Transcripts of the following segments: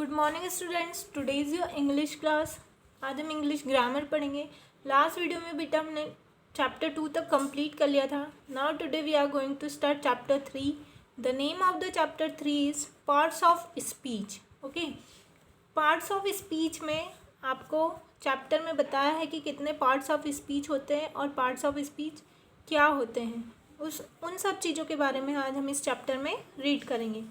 Good morning students, today is your English class. आज हम English grammar पढ़ेंगे। Last video में बेटा हमने चैप्टर 2 तक कंप्लीट कर लिया था। Now today we are going to start chapter 3। The name of the chapter 3 is parts of speech. Okay, parts of speech में आपको चैप्टर में बताया है कि कितने पार्ट्स ऑफ स्पीच होते हैं और पार्ट्स ऑफ स्पीच क्या होते हैं। उन सब चीज़ों के बारे में आज हम इस चैप्टर में रीड करेंगे।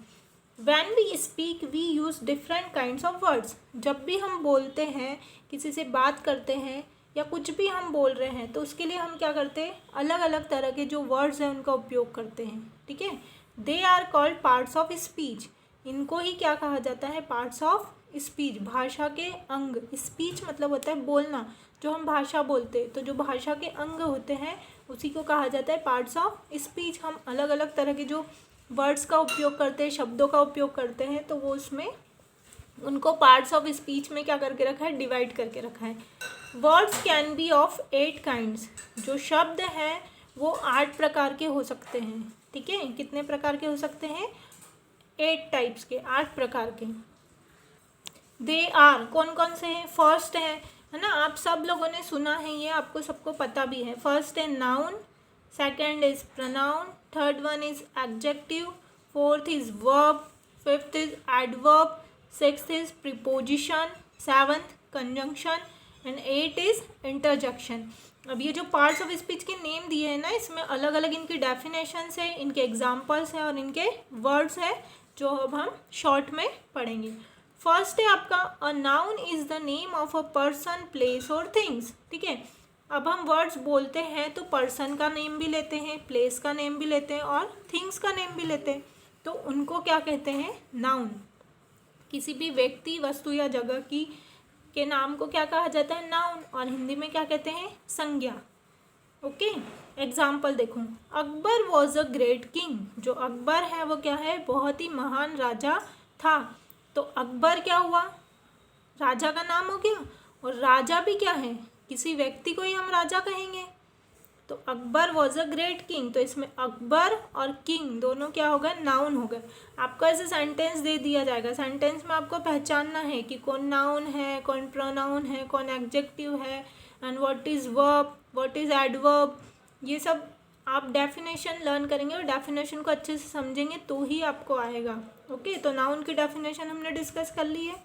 When we speak, we use different kinds of words. जब भी हम बोलते हैं, किसी से बात करते हैं या कुछ भी हम बोल रहे हैं तो उसके लिए हम क्या करते हैं, अलग अलग तरह के जो वर्ड्स हैं उनका उपयोग करते हैं। ठीक है, they are called parts of speech. इनको ही क्या कहा जाता है, पार्ट्स ऑफ स्पीच, भाषा के अंग। स्पीच मतलब होता है बोलना, जो हम भाषा बोलते हैं, तो जो भाषा के अंग होते हैं उसी को कहा जाता है पार्ट्स ऑफ स्पीच। हम अलग अलग तरह के जो वर्ड्स का उपयोग करते हैं, शब्दों का उपयोग करते हैं, तो वो उसमें उनको पार्ट्स ऑफ स्पीच में क्या करके रखा है, डिवाइड करके रखा है। Words can be of 8 kinds. जो शब्द हैं वो 8 प्रकार के हो सकते हैं। ठीक है, कितने प्रकार के हो सकते हैं, 8 टाइप्स के, 8 प्रकार के। दे आर, कौन कौन से हैं, फर्स्ट है ना, आप सब लोगों ने सुना है, ये आपको सबको पता भी है। फर्स्ट है noun, second is pronoun, third one is adjective, fourth is verb, fifth is adverb, sixth is preposition, seventh conjunction and 8 is interjection. अब ये जो पार्ट्स ऑफ स्पीच के नेम दिए हैं ना, इसमें अलग अलग इनकी डेफिनेशंस है, इनके एग्जाम्पल्स हैं और इनके वर्ड्स हैं जो अब हम शॉर्ट में पढ़ेंगे। फर्स्ट है आपका, a noun is the name of a person, place और थिंग्स। ठीक है, अब हम वर्ड्स बोलते हैं तो पर्सन का नेम भी लेते हैं, प्लेस का नेम भी लेते हैं और थिंग्स का नेम भी लेते हैं, तो उनको क्या कहते हैं, नाउन। किसी भी व्यक्ति, वस्तु या जगह की के नाम को क्या कहा जाता है, नाउन, और हिंदी में क्या कहते हैं, संज्ञा। ओके, एग्जाम्पल देखो, Akbar was a great king. जो अकबर है वो क्या है, बहुत ही महान राजा था। तो अकबर क्या हुआ, राजा का नाम हो गया, और राजा भी क्या है, किसी व्यक्ति को ही हम राजा कहेंगे। तो Akbar was a great king, तो इसमें अकबर और किंग दोनों क्या हो गए, नाउन हो गए। आपको ऐसे सेंटेंस दे दिया जाएगा, सेंटेंस में आपको पहचानना है कि कौन नाउन है, कौन प्रोनाउन है, कौन एडजेक्टिव है, and what is verb, what is adverb. ये सब आप डेफिनेशन लर्न करेंगे और डेफिनेशन को अच्छे से समझेंगे तो ही आपको आएगा। ओके, तो नाउन की डेफिनेशन हमने डिस्कस कर ली है।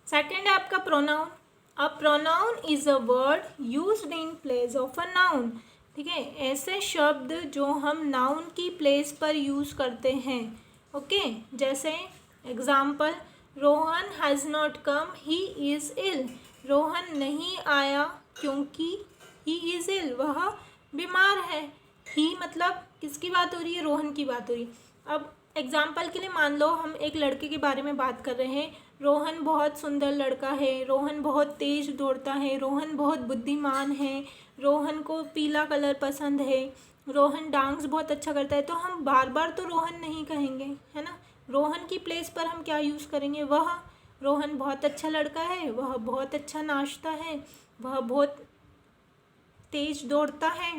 सेकेंड है आपका pronoun. A pronoun is a word used in place of a noun. ठीक है, ऐसे शब्द जो हम नाउन की प्लेस पर यूज़ करते हैं। ओके, जैसे example, Rohan has not come, he is ill. Rohan नहीं आया क्योंकि ही इज़ इल, वह बीमार है। ही मतलब किसकी बात हो रही है, रोहन की बात हो रही है। अब एग्जाम्पल के लिए मान लो हम एक लड़के के बारे में बात कर रहे हैं, रोहन बहुत सुंदर लड़का है, रोहन बहुत तेज दौड़ता है, रोहन बहुत बुद्धिमान है, रोहन को पीला कलर पसंद है, रोहन डांस बहुत अच्छा करता है। तो हम बार बार तो रोहन नहीं कहेंगे, है ना। रोहन की प्लेस पर हम क्या यूज़ करेंगे, वह। रोहन बहुत अच्छा लड़का है, वह बहुत अच्छा नाचता है, वह बहुत तेज दौड़ता है।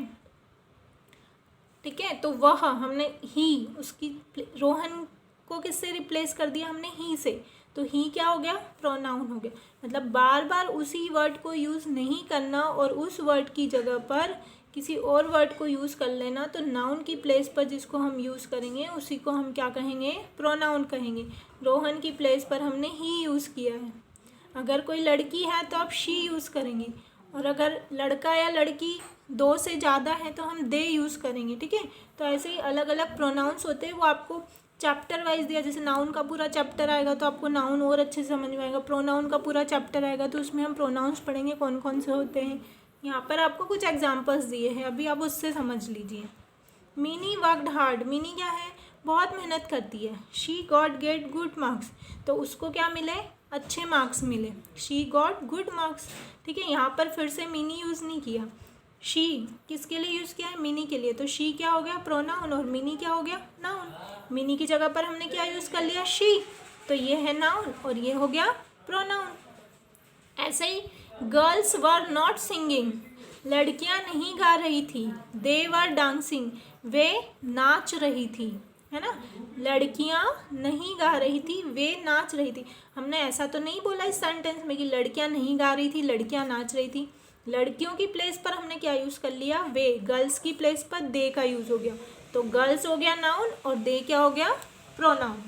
ठीक है, तो वह हमने ही, उसकी रोहन को किससे रिप्लेस कर दिया हमने, ही से। तो ही क्या हो गया, प्रोनाउन हो गया। मतलब बार बार उसी वर्ड को यूज़ नहीं करना और उस वर्ड की जगह पर किसी और वर्ड को यूज़ कर लेना। तो नाउन की प्लेस पर जिसको हम यूज़ करेंगे उसी को हम क्या कहेंगे, प्रोनाउन कहेंगे। रोहन की प्लेस पर हमने ही यूज़ किया है। अगर कोई लड़की है तो आप शी यूज़ करेंगे, और अगर लड़का या लड़की 2 से ज़्यादा है तो हम दे यूज़ करेंगे। ठीक है, तो ऐसे ही अलग अलग प्रोनाउंस होते हैं, वो आपको चैप्टर वाइज दिया। जैसे नाउन का पूरा चैप्टर आएगा तो आपको नाउन और अच्छे से समझ में आएगा। प्रोनाउन का पूरा चैप्टर आएगा तो उसमें हम प्रोनाउंस पढ़ेंगे कौन कौन से होते हैं। यहाँ पर आपको कुछ एग्जाम्पल्स दिए हैं, अभी आप उससे समझ लीजिए। मिनी वर्कड हार्ड, मिनी क्या है, बहुत मेहनत करती है। She got get good marks, तो उसको क्या मिले, अच्छे मार्क्स मिले। She got good marks. ठीक है, यहाँ पर फिर से मिनी यूज़ नहीं किया। शी किसके लिए यूज़ किया है, मिनी के लिए। तो शी क्या हो गया, प्रोनाउन, और मिनी क्या हो गया, नाउन। मिनी की जगह पर हमने क्या यूज़ कर लिया, शी, तो ये है नाउन और ये हो गया प्रोनाउन। ऐसे ही गर्ल्स वर नॉट सिंगिंग, लड़कियां नहीं गा रही थी। दे वर डांसिंग, वे नाच रही थी, है ना। लड़कियां नहीं गा रही थी, वे नाच रही थी। हमने ऐसा तो नहीं बोला इस सेंटेंस में कि लड़कियां नहीं गा रही थी, लड़कियां नाच रही थी। लड़कियों की प्लेस पर हमने क्या यूज़ कर लिया, वे। गर्ल्स की प्लेस पर दे का यूज़ हो गया, तो गर्ल्स हो गया नाउन और दे क्या हो गया, प्रोनाउन।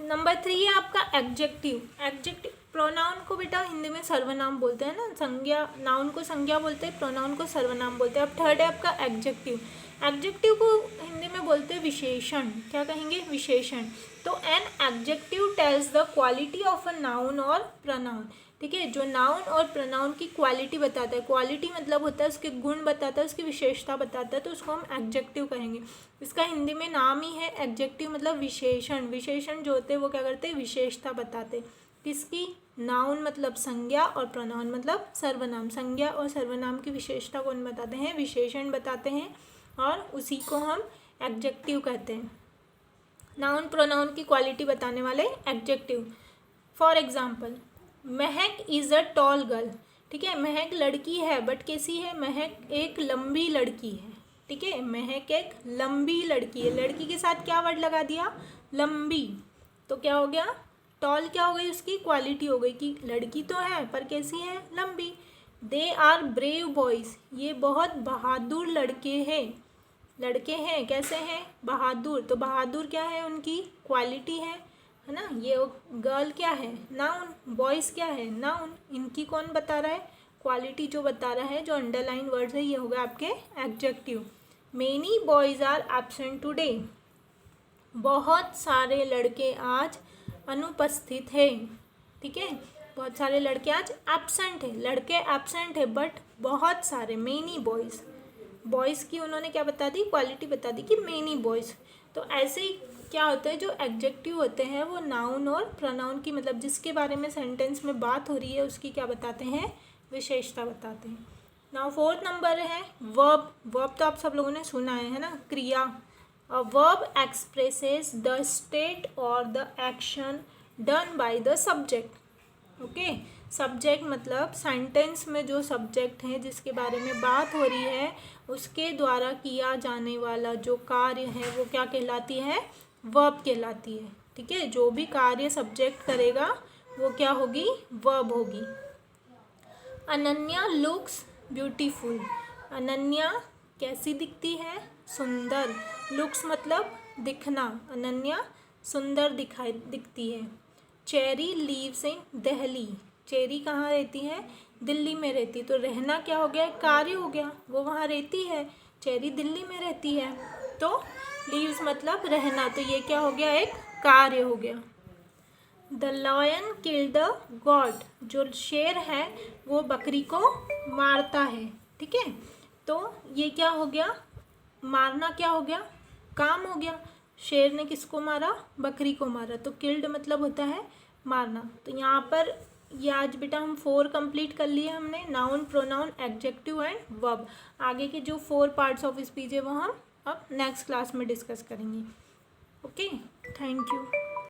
नंबर 3 है आपका एडजेक्टिव। एडजेक्टिव प्रोनाउन को बेटा हिंदी में सर्वनाम बोलते हैं ना, संज्ञा, नाउन को संज्ञा बोलते हैं, प्रोनाउन को सर्वनाम बोलते हैं। अब थर्ड है आपका एडजेक्टिव। एडजेक्टिव को हिंदी में बोलते हैं विशेषण। क्या कहेंगे, विशेषण। तो an adjective tells the quality of a noun और प्रोनाउन। ठीक है, जो नाउन और प्रोनाउन की क्वालिटी बताता है, क्वालिटी मतलब होता है उसके गुण बताता है, उसकी विशेषता बताता है, तो उसको हम एडजेक्टिव कहेंगे। इसका हिंदी में नाम ही है एडजेक्टिव, मतलब विशेषण। विशेषण जो होते हैं वो क्या करते हैं, विशेषता बताते। किसकी, नाउन मतलब संज्ञा और प्रोनाउन मतलब सर्वनाम। संज्ञा और सर्वनाम की विशेषता कौन बताते हैं, विशेषण बताते हैं, और उसी को हम एडजेक्टिव कहते हैं। नाउन प्रोनाउन की क्वालिटी बताने वाले adjective. For example, Mahak is a tall girl. ठीक है, महक लड़की है, बट कैसी है, महक एक लंबी लड़की है। ठीक है, महक एक लंबी लड़की है। लड़की के साथ क्या वर्ड लगा दिया, लंबी, तो क्या हो गया, टॉल क्या हो गई, उसकी क्वालिटी हो गई कि लड़की तो है पर कैसी है, लंबी। दे आर ब्रेव बॉयज़, ये बहुत बहादुर लड़के हैं। लड़के हैं कैसे हैं, बहादुर, तो बहादुर क्या है, उनकी क्वालिटी है ना। ये गर्ल क्या है, नाउन। बॉयज़ क्या है, नाउन। इनकी कौन बता रहा है, क्वालिटी जो बता रहा है, जो अंडरलाइन वर्ड है, ये होगा आपके adjective. Many boys are absent today, बहुत सारे लड़के आज अनुपस्थित हैं। ठीक है, बहुत सारे लड़के आज एब्सेंट है, लड़के एब्सेंट है, बट बहुत सारे, मेनी बॉयज़। बॉयज़ की उन्होंने क्या बता दी, क्वालिटी बता दी कि मेनी बॉयज़। तो ऐसे ही क्या होता है, जो एडजेक्टिव होते हैं वो नाउन और प्रोनाउन की, मतलब जिसके बारे में सेंटेंस में बात हो रही है उसकी क्या बताते हैं, विशेषता बताते हैं। नाउ फोर्थ नंबर है वर्ब। वर्ब तो आप सब लोगों ने सुना है ना, क्रिया। A verb expresses the state और the action done by the subject. Okay, subject मतलब सेंटेंस में जो सब्जेक्ट है जिसके बारे में बात हो रही है, उसके द्वारा किया जाने वाला जो कार्य है वो क्या कहलाती है, वर्ब कहलाती है। ठीक है, जो भी कार्य सब्जेक्ट करेगा वो क्या होगी, वर्ब होगी। Ananya looks beautiful. अनन्या कैसी दिखती है, सुंदर। लुक्स मतलब दिखना, अनन्या सुंदर दिखती है। चेरी लीव्स इन दिल्ली। चेरी कहाँ रहती है, दिल्ली में रहती है, तो रहना क्या हो गया, कार्य हो गया, वो वहाँ रहती है। चेरी दिल्ली में रहती है, तो लीव्स मतलब रहना, तो ये क्या हो गया, एक कार्य हो गया। The lion killed the goat. जो शेर है वो बकरी को मारता है। ठीक है, तो ये क्या हो गया, मारना क्या हो गया, काम हो गया। शेर ने किसको मारा, बकरी को मारा, तो किल्ड मतलब होता है मारना। तो यहाँ पर ये आज बेटा हम 4 कंप्लीट कर लिए हमने, noun pronoun adjective and verb. आगे के जो 4 पार्ट्स ऑफ स्पीच है वो हम अब नेक्स्ट क्लास में डिस्कस करेंगे। Okay, thank you.